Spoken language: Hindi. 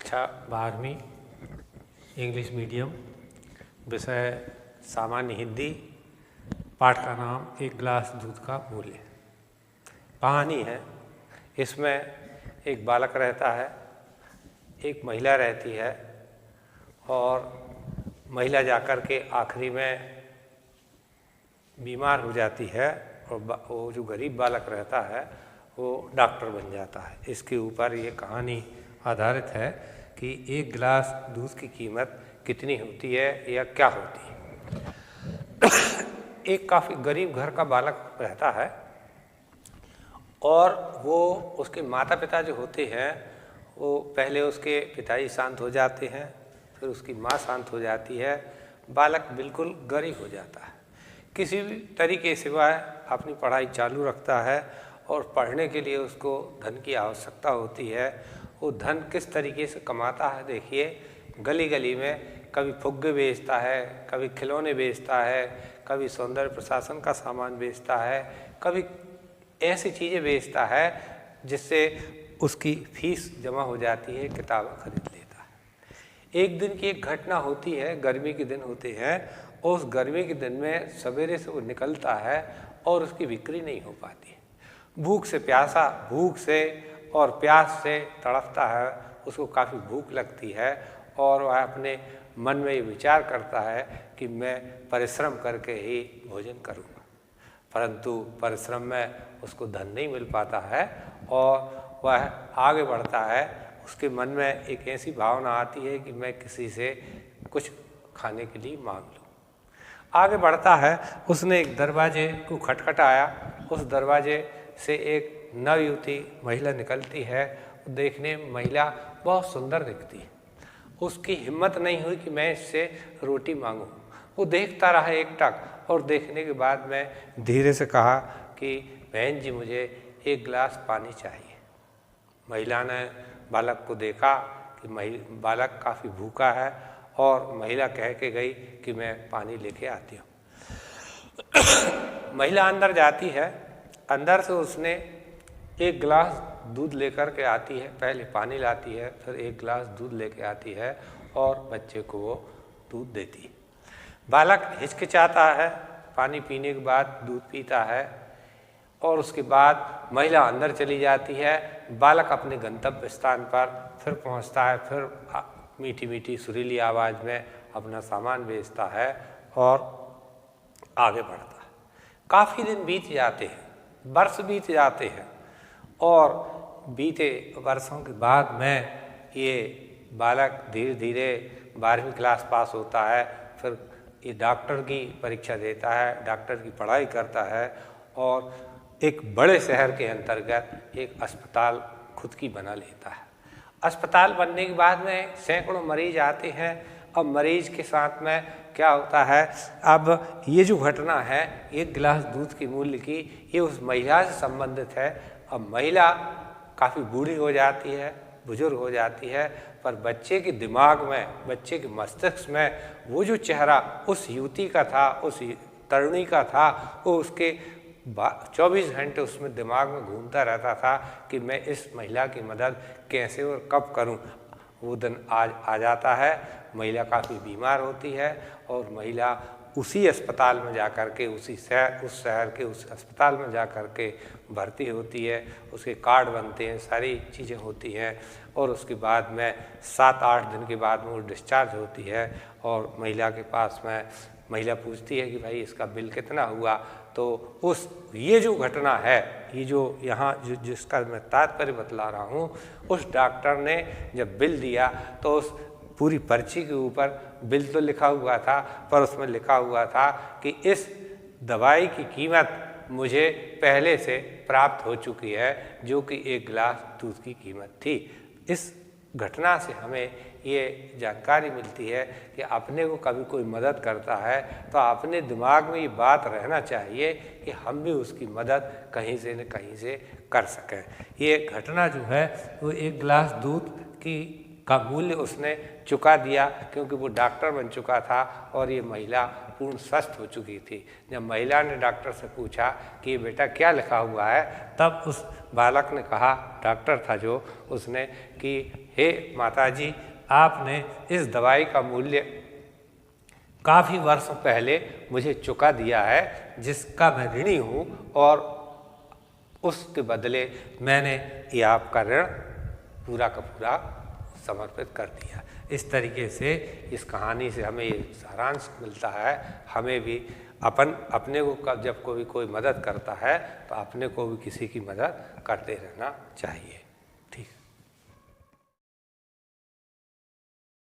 कक्षा 12वीं इंग्लिश मीडियम, विषय सामान्य हिंदी, पाठ का नाम एक गिलास दूध का मूल्य। कहानी है, इसमें एक बालक रहता है, एक महिला रहती है और महिला जाकर के आखिरी में बीमार हो जाती है और वो जो गरीब बालक रहता है वो डॉक्टर बन जाता है। इसके ऊपर ये कहानी आधारित है कि एक गिलास दूध की कीमत कितनी होती है या क्या होती है। एक काफ़ी गरीब घर का बालक रहता है और वो उसके माता पिता जो होते हैं वो पहले उसके पिताजी शांत हो जाते हैं, फिर उसकी माँ शांत हो जाती है, बालक बिल्कुल गरीब हो जाता है। किसी भी तरीके से वह अपनी पढ़ाई चालू रखता है और पढ़ने के लिए उसको धन की आवश्यकता होती है। वो धन किस तरीके से कमाता है देखिए, गली गली में कभी फुग्गे बेचता है, कभी खिलौने बेचता है, कभी सौंदर्य प्रशासन का सामान बेचता है, कभी ऐसी चीज़ें बेचता है जिससे उसकी फीस जमा हो जाती है, किताबें खरीद लेता है। एक दिन की एक घटना होती है, गर्मी के दिन होते हैं और उस गर्मी के दिन में सवेरे से वो निकलता है और उसकी बिक्री नहीं हो पाती है। भूख से प्यासा, भूख से और प्यास से तड़पता है, उसको काफ़ी भूख लगती है और वह अपने मन में ये विचार करता है कि मैं परिश्रम करके ही भोजन करूँगा, परंतु परिश्रम में उसको धन नहीं मिल पाता है और वह आगे बढ़ता है। उसके मन में एक ऐसी भावना आती है कि मैं किसी से कुछ खाने के लिए मांग लूँ। आगे बढ़ता है, उसने एक दरवाजे को खटखटाया, उस दरवाजे से एक नवयुवती महिला निकलती है। देखने में महिला बहुत सुंदर दिखती है। उसकी हिम्मत नहीं हुई कि मैं इससे रोटी मांगूं। वो देखता रहा एकटक और देखने के बाद में धीरे से कहा कि बहन जी, मुझे एक गिलास पानी चाहिए। महिला ने बालक को देखा कि बालक काफ़ी भूखा है और महिला कह के गई कि मैं पानी लेके आती हूँ। महिला अंदर जाती है, अंदर से उसने एक गिलास दूध लेकर के आती है। पहले पानी लाती है, फिर एक गिलास दूध लेके आती है और बच्चे को वो दूध देती है। बालक हिचकिचाता है, पानी पीने के बाद दूध पीता है और उसके बाद महिला अंदर चली जाती है। बालक अपने गंतव्य स्थान पर फिर पहुंचता है, फिर मीठी मीठी सुरीली आवाज़ में अपना सामान बेचता है और आगे बढ़ता है। काफ़ी दिन बीत जाते हैं, वर्ष बीत जाते हैं और बीते वर्षों के बाद में ये बालक धीरे धीरे 12वीं क्लास पास होता है। फिर ये डॉक्टर की परीक्षा देता है, डॉक्टर की पढ़ाई करता है और एक बड़े शहर के अंतर्गत एक अस्पताल खुद की बना लेता है। अस्पताल बनने के बाद में सैकड़ों मरीज आते हैं और मरीज के साथ में क्या होता है, अब ये जो घटना है एक गिलास दूध के मूल्य की, ये उस महिला से संबंधित है। अब महिला काफ़ी बूढ़ी हो जाती है, बुजुर्ग हो जाती है, पर बच्चे के दिमाग में, बच्चे के मस्तिष्क में वो जो चेहरा उस युवती का था, उस तरुणी का था, वो उसके 24 घंटे उसमें दिमाग में घूमता रहता था कि मैं इस महिला की मदद कैसे और कब करूं। वो दिन आज आ जाता है, महिला काफ़ी बीमार होती है और महिला उसी अस्पताल में जाकर के उस शहर के उस अस्पताल में जाकर के भर्ती होती है। उसके कार्ड बनते हैं, सारी चीज़ें होती हैं और उसके बाद में 7-8 दिन के बाद में वो डिस्चार्ज होती है और महिला के पास में महिला पूछती है कि भाई इसका बिल कितना हुआ। तो ये जो घटना है, ये जो यहाँ जिसका मैं तात्पर्य बतला रहा हूँ, उस डॉक्टर ने जब बिल दिया तो उस पूरी पर्ची के ऊपर बिल तो लिखा हुआ था, पर उसमें लिखा हुआ था कि इस दवाई की कीमत मुझे पहले से प्राप्त हो चुकी है, जो कि एक गिलास दूध की कीमत थी। इस घटना से हमें ये जानकारी मिलती है कि अपने को कभी कोई मदद करता है तो अपने दिमाग में ये बात रहना चाहिए कि हम भी उसकी मदद कहीं से न कहीं से कर सकें। ये घटना जो है वो एक गिलास दूध का मूल्य उसने चुका दिया, क्योंकि वो डॉक्टर बन चुका था और ये महिला पूर्ण स्वस्थ हो चुकी थी। जब महिला ने डॉक्टर से पूछा कि बेटा क्या लिखा हुआ है, तब उस बालक ने कहा, डॉक्टर था जो, उसने कि हे माताजी, आपने इस दवाई का मूल्य काफ़ी वर्षों पहले मुझे चुका दिया है, जिसका मैं ऋणी हूँ, और उसके बदले मैंने ये आपका ऋण पूरा का पूरा समर्पित कर दिया। इस तरीके से इस कहानी से हमें ये सारांश मिलता है, हमें भी अपने को जब कोई मदद करता है तो अपने को भी किसी की मदद करते रहना चाहिए।